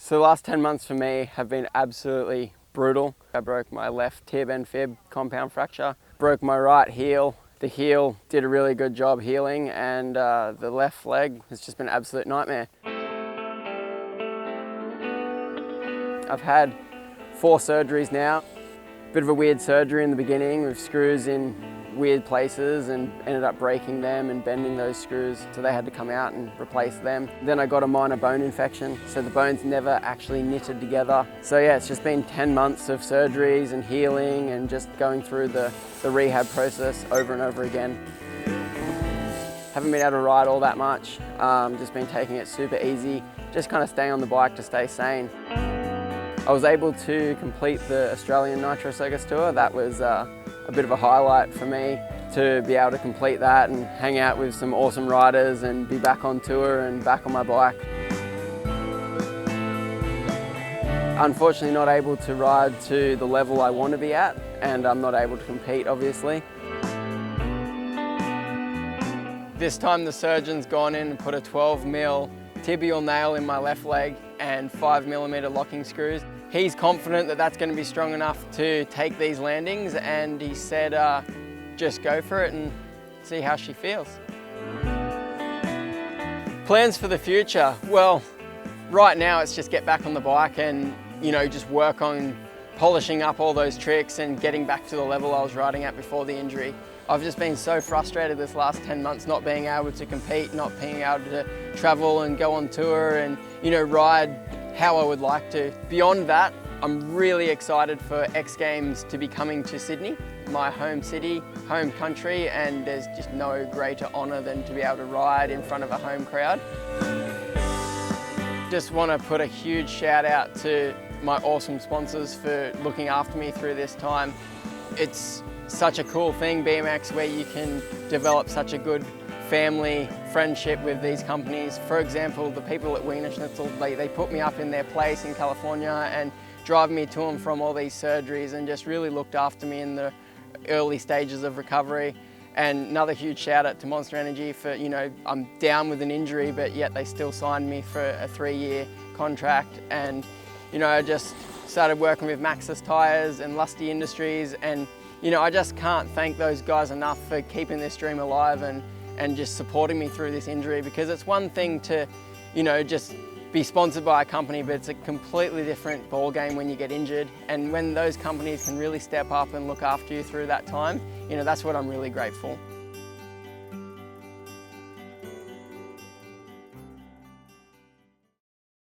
So the last 10 months for me have been absolutely brutal. I broke my left tib and fib compound fracture, broke my right heel. The heel did a really good job healing, and the left leg has just been an absolute nightmare. I've had 4 surgeries now. Bit of a weird surgery in the beginning with screws in weird places, and ended up breaking them and bending those screws, so they had to come out and replace them. Then I got a minor bone infection, so the bones never actually knitted together. So yeah, it's just been 10 months of surgeries and healing and just going through the rehab process over and over again. Haven't been able to ride all that much, just been taking it super easy, just kind of staying on the bike to stay sane. I was able to complete the Australian Nitro Circus tour. That was a bit of a highlight for me, to be able to complete that and hang out with some awesome riders and be back on tour and back on my bike. Unfortunately not able to ride to the level I want to be at, and I'm not able to compete obviously. This time the surgeon's gone in and put a 12mm tibial nail in my left leg and 5mm locking screws. He's confident that that's going to be strong enough to take these landings, and he said just go for it and see how she feels. Plans for the future? Well, right now it's just get back on the bike and just work on polishing up all those tricks and getting back to the level I was riding at before the injury. I've just been so frustrated this last 10 months not being able to compete, not being able to travel and go on tour and ride how I would like to. Beyond that, I'm really excited for X Games to be coming to Sydney, my home city, home country, and there's just no greater honour than to be able to ride in front of a home crowd. Just want to put a huge shout out to my awesome sponsors for looking after me through this time. It's such a cool thing, BMX, where you can develop such a good family friendship with these companies. For example, the people at Wiener Schnitzel, they put me up in their place in California and drive me to and from all these surgeries, and just really looked after me in the early stages of recovery. And another huge shout out to Monster Energy for, I'm down with an injury, but yet they still signed me for a 3-year contract. And, I just started working with Maxxis Tyres and Lusty Industries, and, I just can't thank those guys enough for keeping this dream alive and just supporting me through this injury, because it's one thing to, just be sponsored by a company, but it's a completely different ball game when you get injured. And when those companies can really step up and look after you through that time, that's what I'm really grateful.